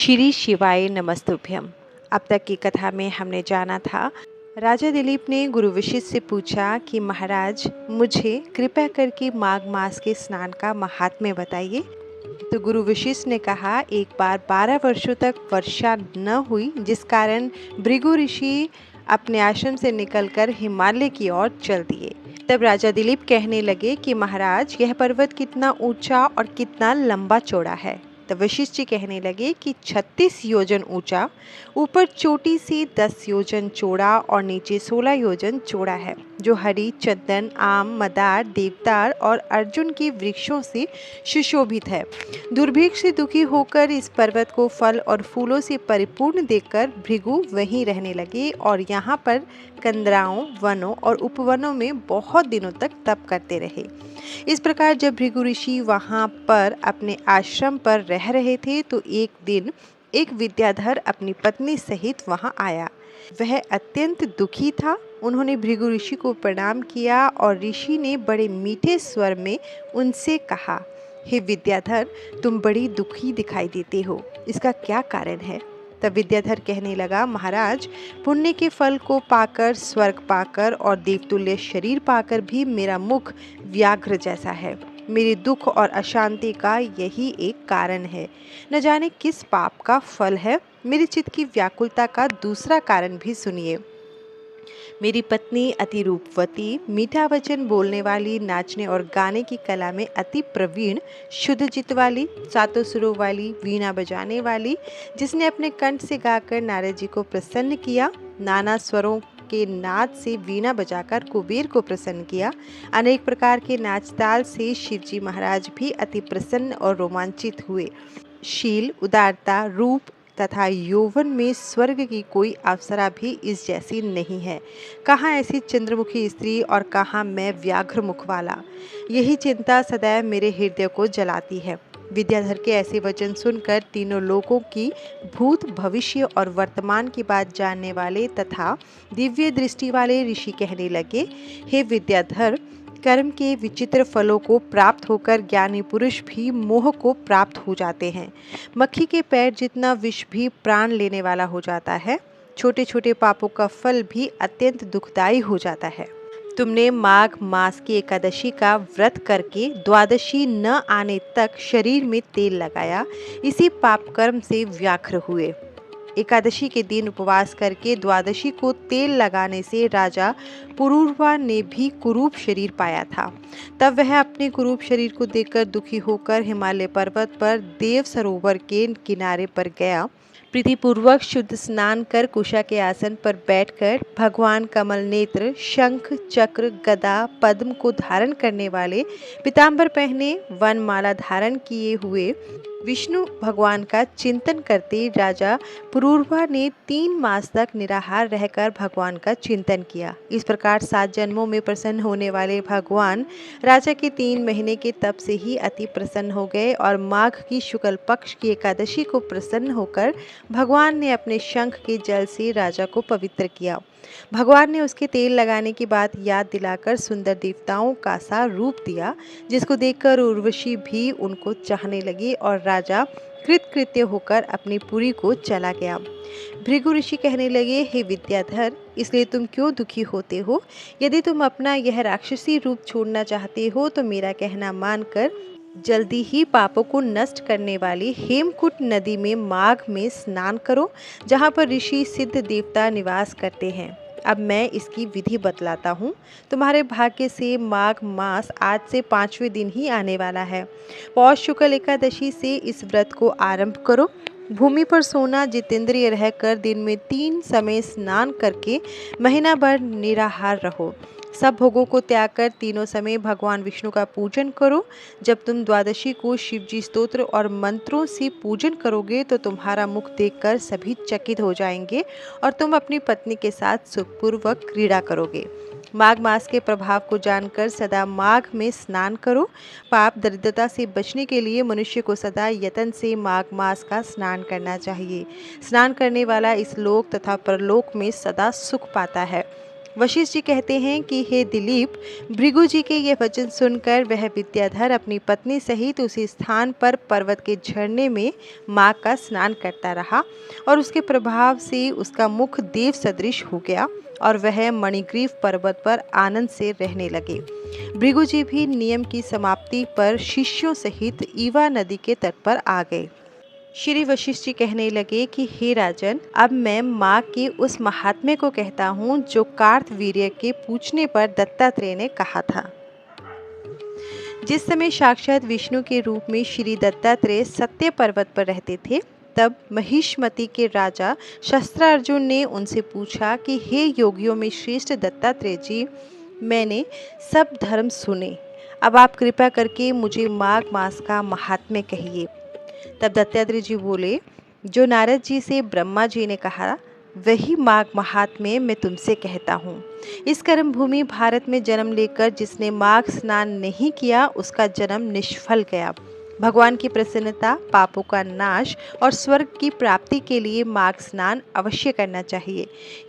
श्री शिवाय नमस्तुभ्यम। अब तक की कथा में हमने जाना था, राजा दिलीप ने गुरु वशिष्ठ से पूछा कि महाराज, मुझे कृपया करके माघ मास के स्नान का महात्म्य बताइए। तो गुरु वशिष्ठ ने कहा, एक बार 12 वर्षों तक वर्षा न हुई, जिस कारण भृगु ऋषि अपने आश्रम से निकलकर हिमालय की ओर चल दिए। तब राजा दिलीप कहने लगे कि महाराज, यह पर्वत कितना ऊंचा और कितना लंबा चौड़ा है। तब वशिष्ठ जी कहने लगे कि 36 योजन ऊंचा, ऊपर चोटी से 10 योजन चौड़ा और नीचे 16 योजन चौड़ा है, जो हरी, चंदन, आम, मदार, देवदार और अर्जुन के वृक्षों से सुशोभित है। दुर्भिक्ष से दुखी होकर इस पर्वत को फल और फूलों से परिपूर्ण देखकर भृगु वहीं रहने लगे और यहाँ पर कंदराओं, वनों और उपवनों में बहुत दिनों तक तप करते रहे। इस प्रकार जब भृगु ऋषि वहाँ पर अपने आश्रम पर रह रहे थे तो एक दिन एक विद्याधर अपनी पत्नी सहित वहाँ आया। वह अत्यंत दुखी था। उन्होंने भृगु ऋषि को प्रणाम किया और ऋषि ने बड़े मीठे स्वर में उनसे कहा, हे विद्याधर, तुम बड़ी दुखी दिखाई देते हो, इसका क्या कारण है? तब विद्याधर कहने लगा, महाराज, पुण्य के फल को पाकर, स्वर्ग पाकर और देवतुल्य शरीर पाकर भी मेरा मुख व्याघ्र जैसा है। मेरे दुख और अशांति का यही एक कारण है। न जाने किस पाप का फल है। मेरे चित्त की व्याकुलता का दूसरा कारण भी सुनिए। मेरी पत्नी अति रूपवती, मीठा वचन बोलने वाली, नाचने और गाने की कला में अति प्रवीण, शुद्ध चित्त वाली, सातों सुरों वाली, वीणा बजाने वाली, जिसने अपने कंठ से गाकर नारद जी को प्रसन्न किया, नाना स्वरों के नाद से वीणा बजाकर कुबेर को प्रसन्न किया, अनेक प्रकार के नाच ताल से शिवजी महाराज भी अति प्रसन्न और रोमांचित हुए। शील, उदारता, रूप तथा यौवन में स्वर्ग की कोई अप्सरा भी इस जैसी नहीं है। कहाँ ऐसी चंद्रमुखी स्त्री और कहाँ मैं व्याघ्र मुख वाला। यही चिंता सदैव मेरे हृदय को जलाती है। विद्याधर के ऐसे वचन सुनकर तीनों लोगों की भूत, भविष्य और वर्तमान की बात जानने वाले तथा दिव्य दृष्टि वाले ऋषि कहने लगे, हे विद्याधर, कर्म के विचित्र फलों को प्राप्त होकर ज्ञानी पुरुष भी मोह को प्राप्त हो जाते हैं। मक्खी के पैर जितना विष भी प्राण लेने वाला हो जाता है। छोटे छोटे पापों का फल भी अत्यंत दुखदायी हो जाता है। तुमने माघ मास की एकादशी का व्रत करके द्वादशी न आने तक शरीर में तेल लगाया, इसी पाप कर्म से व्याघ्र हुए। एकादशी के दिन उपवास करके द्वादशी को तेल लगाने से राजा पुरूरवा ने भी कुरूप शरीर पाया था। तब वह अपने कुरूप शरीर को देखकर दुखी होकर हिमालय पर्वत पर देव सरोवर के किनारे पर गया। प्रीतिपूर्वक शुद्ध स्नान कर कुशा के आसन पर बैठकर भगवान कमल नेत्र, शंख, चक्र, गदा, पद्म को धारण करने वाले, पीतांबर पहने, वनमाला धारण किए हुए विष्णु भगवान का चिंतन करते राजा पुरूरवा ने 3 मास तक निराहार रहकर भगवान का चिंतन किया। इस प्रकार 7 जन्मों में प्रसन्न होने वाले भगवान राजा के 3 महीने के तप से ही अति प्रसन्न हो गए और माघ की शुक्ल पक्ष की एकादशी को प्रसन्न होकर भगवान ने अपने शंख के जल से राजा को पवित्र किया। भगवान ने उसके तेल लगाने की बात याद दिलाकर सुंदर देवताओं का सा रूप दिया, जिसको देखकर उर्वशी भी उनको चाहने लगी और राजा कृतकृत्य होकर अपनी पुरी को चला गया। भृगु ऋषि कहने लगे, हे विद्याधर, इसलिए तुम क्यों दुखी होते हो? यदि तुम अपना यह राक्षसी रूप छोड़ना चाहते हो तो मेरा कहना मानकर जल्दी ही पापों को नष्ट करने वाली हेमकूट नदी में माघ में स्नान करो, जहाँ पर ऋषि सिद्ध देवता निवास करते हैं। अब मैं इसकी विधि बतलाता हूँ। तुम्हारे भाग्य से माघ मास आज से 5वें दिन ही आने वाला है। पौष शुक्ल एकादशी से इस व्रत को आरंभ करो। भूमि पर सोना, जितेंद्रिय रहकर दिन में 3 समय स्नान करके महीना भर निराहार रहो। सब भोगों को त्याग कर तीनों समय भगवान विष्णु का पूजन करो। जब तुम द्वादशी को शिवजी स्तोत्र और मंत्रों से पूजन करोगे तो तुम्हारा मुख देखकर सभी चकित हो जाएंगे और तुम अपनी पत्नी के साथ सुखपूर्वक क्रीड़ा करोगे। माघ मास के प्रभाव को जानकर सदा माघ में स्नान करो। पाप दरिद्रता से बचने के लिए मनुष्य को सदा यत्न से माघ मास का स्नान करना चाहिए। स्नान करने वाला इस लोक तथा परलोक में सदा सुख पाता है। वशिष्ठ जी कहते हैं कि हे दिलीप, भृगु जी के ये वचन सुनकर वह विद्याधर अपनी पत्नी सहित उसी स्थान पर पर्वत के झरने में माँ का स्नान करता रहा और उसके प्रभाव से उसका मुख देव सदृश हो गया और वह मणिग्रीव पर्वत पर आनंद से रहने लगे। भृगु जी भी नियम की समाप्ति पर शिष्यों सहित ईवा नदी के तट पर आ गए। श्री वशिष्ठ जी कहने लगे कि हे राजन, अब मैं माँ के उस महात्म्य को कहता हूँ जो कार्तवीर्य के पूछने पर दत्तात्रेय ने कहा था। जिस समय साक्षात विष्णु के रूप में श्री दत्तात्रेय सत्य पर्वत पर रहते थे, तब महिष्मति के राजा शस्त्रार्जुन ने उनसे पूछा कि हे योगियों में श्रेष्ठ दत्तात्रेय जी, मैंने सब धर्म सुने, अब आप कृपा करके मुझे माघ मास का महात्म्य कहिए। तब दत्तात्रेय जी बोले, जो नारद जी से ब्रह्मा जी ने कहा वही माघ महात्म्य मैं तुमसे कहता हूँ। इस कर्म भूमि भारत में जन्म लेकर जिसने माघ स्नान नहीं किया उसका जन्म निष्फल गया। भगवान की प्रसन्नता, पापों का नाश और स्वर्ग की प्राप्ति के लिए माघ स्नान अवश्य करना चाहिए।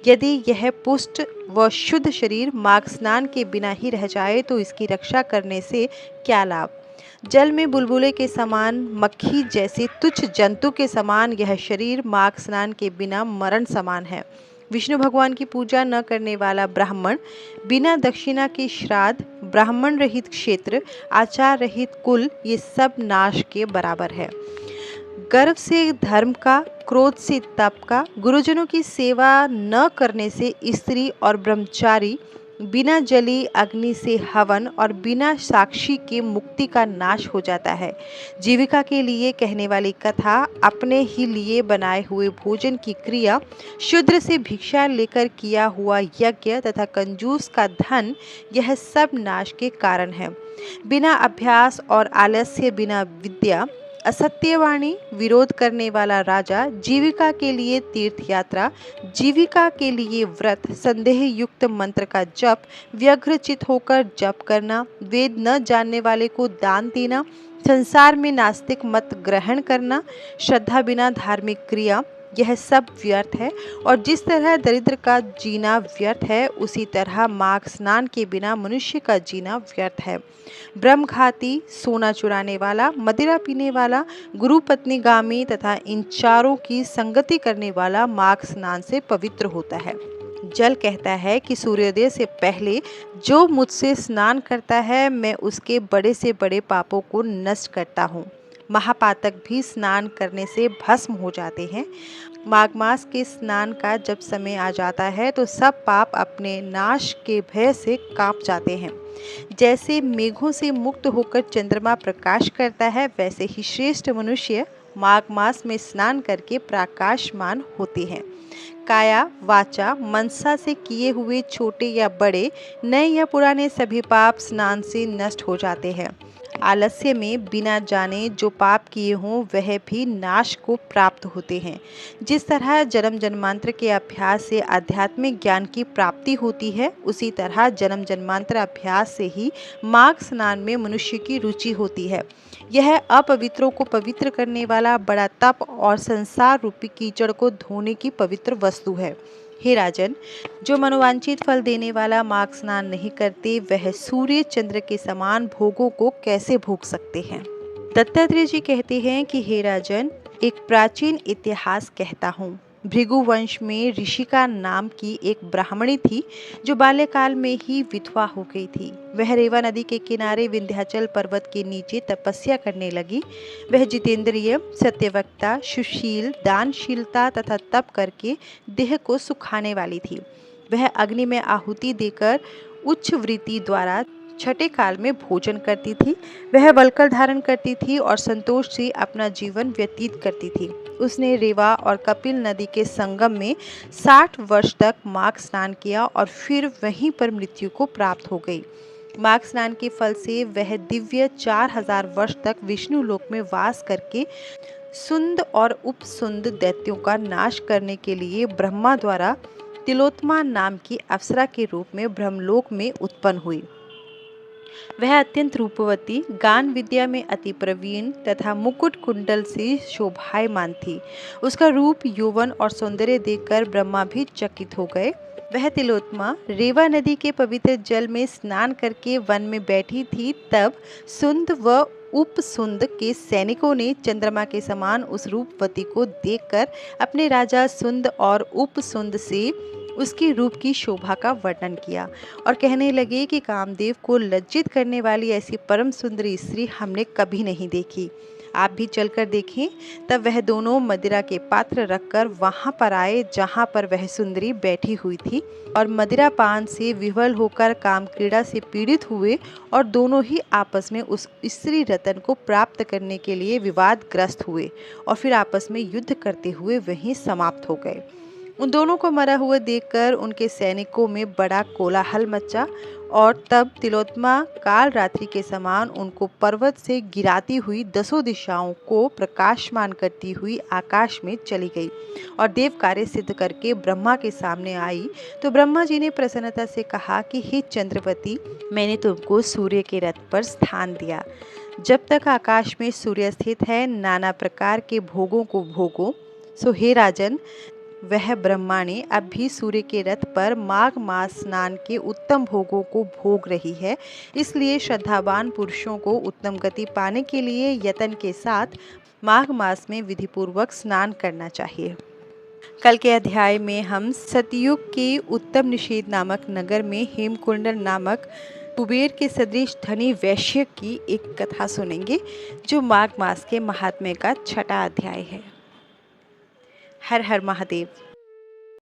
यदि यह पुष्ट व शुद्ध शरीर माघ स्नान के बिना ही रह जाए तो इसकी रक्षा करने से क्या लाभ। जल में बुलबुले के समान, मक्खी जैसे तुच्छ जंतु के समान यह शरीर माघ स्नान के बिना मरण समान है। विष्णु भगवान की पूजा न करने वाला ब्राह्मण, बिना दक्षिणा के श्राद्ध, ब्राह्मण रहित क्षेत्र, आचार रहित कुल, ये सब नाश के बराबर है। गर्व से धर्म का, क्रोध से तप का, गुरुजनों की सेवा न करने से स्त्री और ब्रह्मचारी, बिना जली अग्नि से हवन और बिना साक्षी के मुक्ति का नाश हो जाता है। जीविका के लिए कहने वाली कथा, अपने ही लिए बनाए हुए भोजन की क्रिया, शूद्र से भिक्षा लेकर किया हुआ यज्ञ तथा कंजूस का धन, यह सब नाश के कारण है। बिना अभ्यास और आलस्य, बिना विद्या, असत्यवाणी, विरोध करने वाला राजा, जीविका के लिए तीर्थ यात्रा, जीविका के लिए व्रत, संदेह युक्त मंत्र का जप, व्यग्रचित होकर जप करना, वेद न जानने वाले को दान देना, संसार में नास्तिक मत ग्रहण करना, श्रद्धा बिना धार्मिक क्रिया, यह सब व्यर्थ है। और जिस तरह दरिद्र का जीना व्यर्थ है, उसी तरह माघ स्नान के बिना मनुष्य का जीना व्यर्थ है। ब्रह्मघाती, सोना चुराने वाला, मदिरा पीने वाला, गुरु पत्नी गामी तथा इन चारों की संगति करने वाला माघ स्नान से पवित्र होता है। जल कहता है कि सूर्योदय से पहले जो मुझसे स्नान करता है, मैं उसके बड़े से बड़े पापों को नष्ट करता हूँ। महापातक भी स्नान करने से भस्म हो जाते हैं। माघ मास के स्नान का जब समय आ जाता है तो सब पाप अपने नाश के भय से कांप जाते हैं। जैसे मेघों से मुक्त होकर चंद्रमा प्रकाश करता है, वैसे ही श्रेष्ठ मनुष्य माघ मास में स्नान करके प्रकाशमान होते हैं। काया, वाचा, मनसा से किए हुए छोटे या बड़े, नए या पुराने सभी पाप स्नान से नष्ट हो जाते हैं। आलस्य में बिना जाने जो पाप किए हों वह भी नाश को प्राप्त होते हैं। जिस तरह जन्म जन्मांतर के अभ्यास से आध्यात्मिक ज्ञान की प्राप्ति होती है, उसी तरह जन्म जन्मांतर अभ्यास से ही माघ स्नान में मनुष्य की रुचि होती है। यह अपवित्रों को पवित्र करने वाला बड़ा तप और संसार रूपी कीचड़ को धोने की पवित्र वस्तु है। हे राजन, जो मनोवांछित फल देने वाला माघ स्नान नहीं करते, वह सूर्य चंद्र के समान भोगों को कैसे भोग सकते हैं। दत्तात्रेय जी कहते हैं कि हे राजन, एक प्राचीन इतिहास कहता हूँ। भृगु वंश में ऋषिका नाम की एक ब्राह्मणी थी जो बाल्यकाल में ही विधवा हो गई थी। वह रेवा नदी के किनारे विंध्याचल पर्वत के नीचे तपस्या करने लगी। वह जितेंद्रिय, सत्यवक्ता, सुशील, दानशीलता तथा तप करके देह को सुखाने वाली थी। वह अग्नि में आहुति देकर उच्च वृत्ति द्वारा छठे काल में भोजन करती थी। वह वल्कल धारण करती थी और संतोष से अपना जीवन व्यतीत करती थी। उसने रेवा और कपिल नदी के संगम में 60 वर्ष तक माघ स्नान किया और फिर वहीं पर मृत्यु को प्राप्त हो गई। माघ स्नान के फल से वह दिव्य 4000 वर्ष तक विष्णु लोक में वास करके सुंद और उपसुंद दैत्यों का नाश करने के लिए ब्रह्मा द्वारा तिलोत्तमा नाम की अप्सरा के रूप में ब्रह्मलोक में उत्पन्न हुई। वह अत्यंत रूपवती, गान विद्या में अति प्रवीण तथा मुकुट कुंडल से शोभायमान थी। उसका रूप, यौवन और सौंदर्य देखकर ब्रह्मा भी चकित हो गए। वह तिलोत्तमा रेवा नदी के पवित्र जल में स्नान करके वन में बैठी थी, तब सुंद व उपसुंद के सैनिकों ने चंद्रमा के समान उस रूपवती को देखकर अपने राजा सुंद और उपसुंद से उसकी रूप की शोभा का वर्णन किया और कहने लगे कि कामदेव को लज्जित करने वाली ऐसी परम सुंदरी स्त्री हमने कभी नहीं देखी। आप भी चलकर देखें। तब वह दोनों मदिरा के पात्र रखकर वहां पर आए जहां पर वह सुंदरी बैठी हुई थी और मदिरा पान से विह्वल होकर काम क्रीड़ा से पीड़ित हुए और दोनों ही आपस में उस स्त्री रतन को प्राप्त करने के लिए विवादग्रस्त हुए और फिर आपस में युद्ध करते हुए वहीं समाप्त हो गए। उन दोनों को मरा हुआ देखकर उनके सैनिकों में बड़ा कोलाहल मचा और तब तिलोत्तमा काल रात्रि के समान उनको पर्वत से गिराती हुई 10 दिशाओं को प्रकाशमान करती हुई आकाश में चली गई और देव कार्य सिद्ध करके ब्रह्मा के सामने आई। तो ब्रह्मा जी ने प्रसन्नता से कहा कि हे चंद्रवती, मैंने तुमको सूर्य के रथ पर स्थान दिया। जब तक आकाश में सूर्य स्थित है, नाना प्रकार के भोगों को भोगो। सो हे राजन, वह ब्रह्मा ने अब भी सूर्य के रथ पर माघ मास स्नान के उत्तम भोगों को भोग रही है। इसलिए श्रद्धावान पुरुषों को उत्तम गति पाने के लिए यत्न के साथ माघ मास में विधिपूर्वक स्नान करना चाहिए। कल के अध्याय में हम सतयुग के उत्तम निषेध नामक नगर में हेमकुंडल नामक कुबेर के सदृश धनी वैश्य की एक कथा सुनेंगे, जो माघ मास के महात्म्य का 6वां अध्याय है। हर हर महादेव।